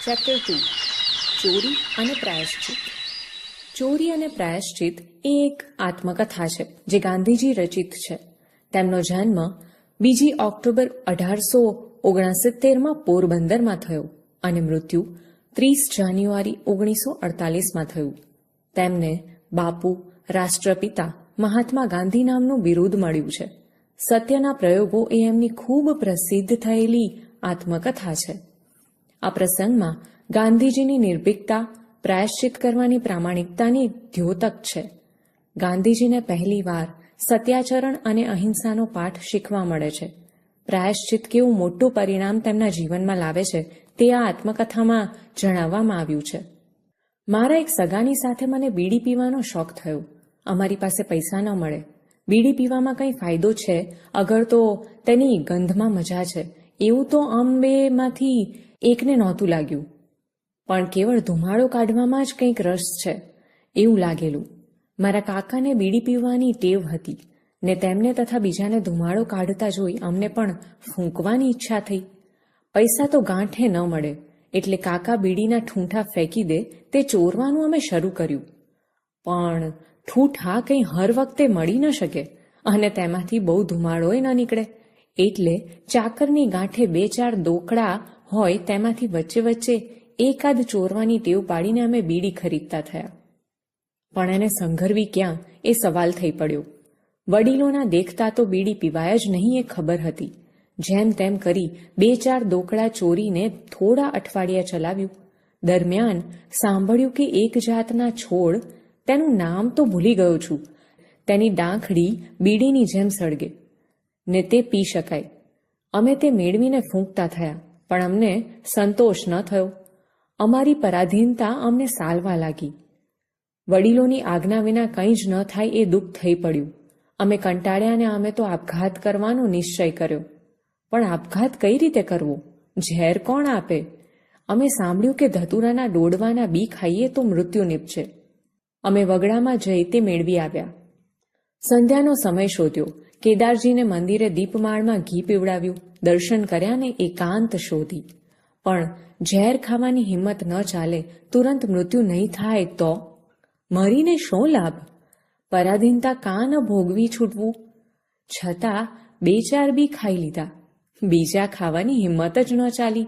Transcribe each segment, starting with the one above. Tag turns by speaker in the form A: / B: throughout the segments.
A: Chapter 2 ચોરી અને પ્રાયશ્ચિત. ચોરી અને પ્રાયશ્ચિત એ એક આત્મકથા છે જે ગાંધીજી રચિત છે. તેમનો જન્મ 2 ઓક્ટોબર 1869માં પોરબંદરમાં થયો અને મૃત્યુ 30 જાન્યુઆરી 1948માં થયું. તેમને બાપુ, રાષ્ટ્રપિતા, મહાત્મા ગાંધી નામનું બિરુદ મળ્યું છે. સત્યના પ્રયોગો એ એમની ખૂબ પ્રસિદ્ધ થયેલી આત્મકથા છે. આ પ્રસંગમાં ગાંધીજીની નિર્ભીકતા, પ્રાયશ્ચિત કરવાની પ્રામાણિકતાની દ્યોતક છે. ગાંધીજીને પહેલીવાર સત્યાચરણ અને અહિંસાનો પાઠ શીખવા મળે છે. પ્રાયશ્ચિત કેવું મોટું પરિણામ તેમના જીવનમાં લાવે છે તે આ આત્મકથામાં જણાવવામાં આવ્યું છે. મારા એક સગાની સાથે મને બીડી પીવાનો શોખ થયો. અમારી પાસે પૈસા ન મળે. બીડી પીવામાં કંઈ ફાયદો છે અગર તો તેની ગંધમાં મજા છે એવું તો બેમાંથી એકને નહોતું લાગ્યું. પણ કેવળ ધુમાડો કાઢવામાં જ કંઈક રસ છે એવું લાગેલું. મારા કાકાને બીડી પીવાની ટેવ હતી ને તેમને તથા બીજાને ધુમાડો કાઢતા જોઈ અમને પણ ફૂંકવાની ઈચ્છા થઈ. પૈસા તો ગાંઠે ન મળે એટલે કાકા બીડીના ઠૂંઠા ફેંકી દે તે ચોરવાનું અમે શરૂ કર્યું. પણ ઠૂઠા કંઈ હર વખતે મળી ન શકે અને તેમાંથી બહુ ધુમાડોય ન નીકળે એટલે ચાકરની ગાંઠે 2-4 દોકડા હોય તેમાંથી વચ્ચે વચ્ચે એકાદ ચોરવાની ટેવ પાડીને અમે બીડી ખરીદતા થયા. પણ એને સંઘરવી ક્યાં એ સવાલ થઈ પડ્યો. વડીલોના દેખતા તો બીડી પીવાય જ નહીં એ ખબર હતી. જેમ તેમ કરી 2-4 દોકડા ચોરીને થોડા અઠવાડિયા ચલાવ્યું. દરમિયાન સાંભળ્યું કે એક જાતના છોડ, તેનું નામ તો ભૂલી ગયો છું, તેની ડાંખડી બીડીની જેમ સળગે ને તે પી શકાય. અમે તે મેળવીને ફૂંકતા થયા પણ અમને સંતોષ ન થયો. અમારી પરાધીનતા અમને સાલવા લાગી. વડીલોની આજ્ઞા વિના કંઈ જ ન થાય એ દુઃખ થઈ પડ્યું. અમે કંટાળ્યા ને અમે તો આપઘાત કરવાનો નિશ્ચય કર્યો. પણ આપઘાત કઈ રીતે કરવો? ઝેર કોણ આપે? અમે સાંભળ્યું કે ધતુરાના ડોડવાના બી ખાઈએ તો મૃત્યુ નીપજે. અમે વગડામાં જઈ તે મેળવી આવ્યા. સંધ્યાનો સમય શોધ્યો. કેદારજીને મંદિરે દીપમાળમાં ઘી પીવડાવ્યું. દર્શન કર્યા ને એકાંત શોધી. પણ ઝેર ખાવાની હિંમત ન ચાલે, તુરંત મૃત્યુ નહીં થાય તો મરીને શો લાભ? પરાધીનતા કાં ન ભોગવી છૂટવું? છતાં 2-4 બી ખાઈ લીધા. બીજા ખાવાની હિંમત જ ન ચાલી.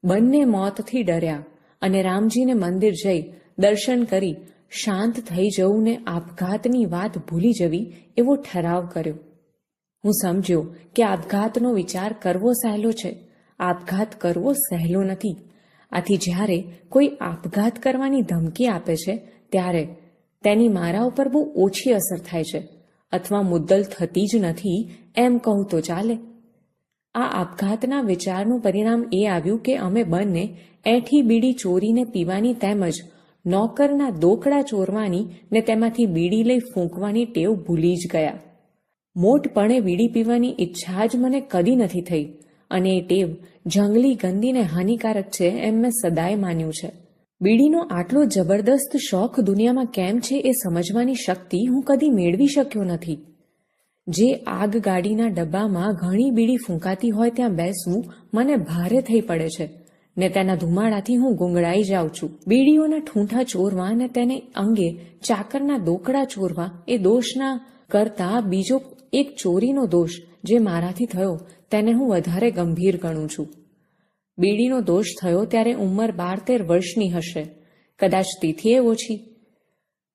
A: બંને મોતથી ડર્યા અને રામજીને મંદિર જઈ દર્શન કરી શાંત થઈ જવું ને આપઘાતની વાત ભૂલી જવી એવો ઠરાવ કર્યો. હું સમજ્યો કે આપઘાતનો વિચાર કરવો સહેલો છે. આપઘાત કરવો સહેલો નથી. આથી જ્યારે કોઈ આપઘાત કરવાની ધમકી આપે છે ત્યારે તેની મારા ઉપર બહુ ઓછી અસર થાય છે અથવા મુદ્દલ થતી જ નથી એમ કહું તો ચાલે. આ આપઘાતના વિચારનું પરિણામ એ આવ્યું કે અમે બંને એઠી બીડી ચોરીને પીવાની તેમજ નોકરના દોકડા ચોરવાની ને તેમાંથી બીડી લઈ ફૂંકવાની ટેવ ભૂલી જ ગયા. મોટપણે બીડી પીવાની ઈચ્છા જ મને કદી નથી થઈ અને એ ટેવ જંગલી ગંદીને હાનિકારક છે એમ મેં સદાય માન્યું છે. બીડીનો આટલો જબરદસ્ત શોખ દુનિયામાં કેમ છે એ સમજવાની શક્તિ હું કદી મેળવી શક્યો નથી. જે આગગાડીના ડબ્બામાં ઘણી બીડી ફૂંકાતી હોય ત્યાં બેસવું મને ભારે થઈ પડે છે ને તેના ધુમાડાથી હું ગુંગળાઈ જાઉં છું. બીડીઓના ઠૂંઠા ચોરવા અને તેને અંગે ચાકરના દોકડા ચોરવા એ દોષના કરતા બીજો એક ચોરીનો દોષ જે મારાથી થયો તેને હું વધારે ગંભીર ગણું છું. બીડીનો દોષ થયો ત્યારે ઉંમર 12-13 વર્ષની હશે, કદાચ તેથી ઓછી.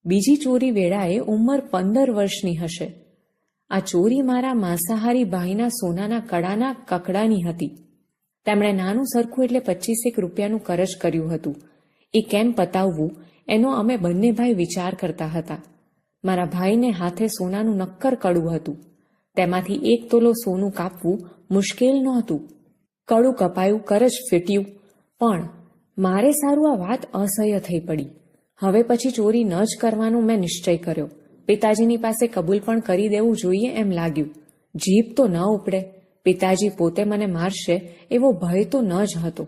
A: બીજી ચોરી વેળાએ ઉંમર 15 વર્ષની હશે. આ ચોરી મારા માંસાહારી ભાઈના સોનાના કડાના કકડાની હતી. તેમણે નાનું સરખું એટલે 25 રૂપિયાનું કરજ કર્યું હતું. એ કેમ પતાવવું એનો અમે બંને ભાઈ વિચાર કરતા હતા. મારા ભાઈને હાથે સોનાનું નક્કર કડું હતું. તેમાંથી 1 તોલો સોનું કાપવું મુશ્કેલ નહોતું. કડું કપાયું, કરજ ફીટ્યું. પણ મારે સારું આ વાત અસહ્ય થઈ પડી. હવે પછી ચોરી ન જ કરવાનો મેં નિશ્ચય કર્યો. પિતાજીની પાસે કબૂલ પણ કરી દેવું જોઈએ એમ લાગ્યું. જીભ તો ન ઉપડે. પિતાજી પોતે મને મારશે એવો ભય તો ન જ હતો.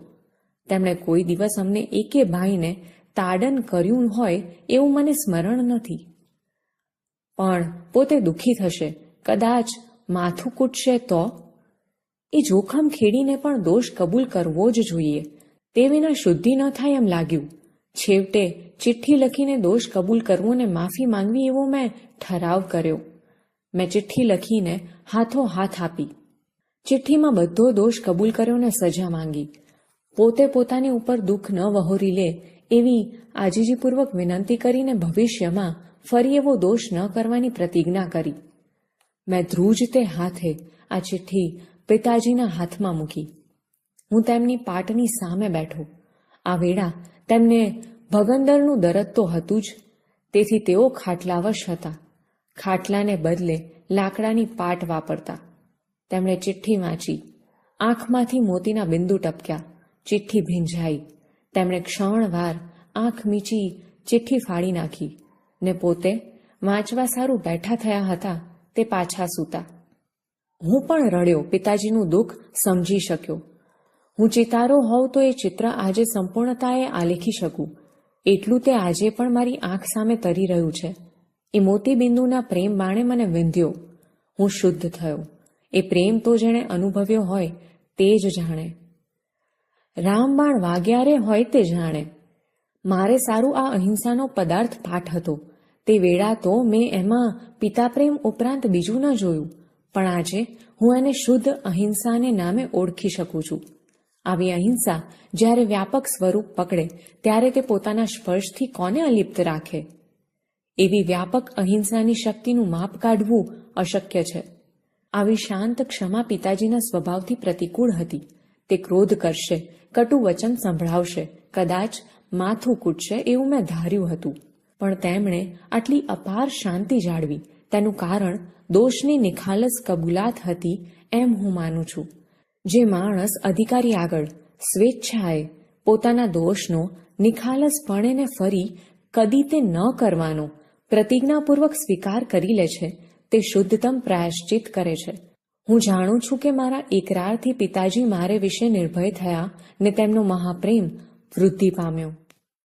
A: તેમણે કોઈ દિવસ અમને એકે ભાઈને તાડન કર્યું હોય એવું મને સ્મરણ નથી. પણ પોતે દુઃખી થશે, કદાચ માથું કૂટશે તો? એ જોખમ ખેડીને પણ દોષ કબૂલ કરવો જ જોઈએ. તે વિના શુદ્ધિ ન થાય એમ લાગ્યું. છેવટે ચિઠ્ઠી લખીને દોષ કબૂલ કરવો ને માફી માંગવી એવો મેં ઠરાવ કર્યો. મેં ચિઠ્ઠી લખીને હાથો હાથ આપી. ચિઠ્ઠીમાં બધો દોષ કબૂલ કર્યો ને સજા માંગી. પોતે પોતાની ઉપર દુઃખ ન વહોરી લે એવી આજીજીપૂર્વક વિનંતી કરીને ભવિષ્યમાં ફરી એવો દોષ ન કરવાની પ્રતિજ્ઞા કરી. મેં ધ્રુજતે હાથે આ ચિઠ્ઠી પિતાજીના હાથમાં મૂકી. હું તેમની પાટની સામે બેઠો. આ વેળા તેમને ભગંદરનું દરદ તો હતું જ, તેથી તેઓ ખાટલાવશ હતા. ખાટલાને બદલે લાકડાની પાટ વાપરતા. તેમણે ચિઠ્ઠી વાંચી. આંખમાંથી મોતીના બિંદુ ટપક્યા. ચિઠ્ઠી ભીંજાઈ. તેમણે ક્ષણવાર આંખ મીચી ચિઠ્ઠી ફાડી નાખી ને પોતે વાંચવા સારું બેઠા થયા હતા તે પાછા સૂતા. હું પણ રડ્યો. પિતાજીનું દુઃખ સમજી શક્યો. હું ચિતારો હોઉં તો એ ચિત્ર આજે સંપૂર્ણતાએ આલેખી શકું એટલું તે આજે પણ મારી આંખ સામે તરી રહ્યું છે. એ મોતીબિંદુના પ્રેમ બાણે મને વિંધ્યો. હું શુદ્ધ થયો. એ પ્રેમ તો જેણે અનુભવ્યો હોય તે જ જાણે. રામબાણ વાગ્યારે હોય તે જાણે. મારે સારું આ અહિંસાનો પદાર્થ પાઠ હતો. તે વેળા તો મેં એમાં પિતા પ્રેમ ઉપરાંત બીજું ન જોયું, પણ આજે હું એને શુદ્ધ અહિંસાને નામે ઓળખી શકું છું. આવી અહિંસા જ્યારે વ્યાપક સ્વરૂપ પકડે ત્યારે તે પોતાના સ્પર્શથી કોને અલિપ્ત રાખે? એવી વ્યાપક અહિંસાની શક્તિનું માપ કાઢવું અશક્ય છે. આવી શાંત ક્ષમા પિતાજીના સ્વભાવથી પ્રતિકૂળ હતી. તે ક્રોધ કરશે, કટુ વચન સંભળાવશે, કદાચ માથું કૂટશે એવું મેં ધાર્યું હતું. પણ તેમણે આટલી અપાર શાંતિ જાળવી તેનું કારણ દોષની નિખાલસ કબૂલાત હતી એમ હું માનું છું. જે માણસ અધિકારી આગળ સ્વેચ્છાએ પોતાના દોષનો નિખાલસપણે ને ફરી કદી તે ન કરવાનો પ્રતિજ્ઞાપૂર્વક સ્વીકાર કરી લે છે તે શુદ્ધતમ પ્રાયશ્ચિત કરે છે. હું જાણું છું કે મારા એકરારથી પિતાજી મારે વિશે નિર્ભય થયા ને તેમનો મહાપ્રેમ વૃદ્ધિ પામ્યો.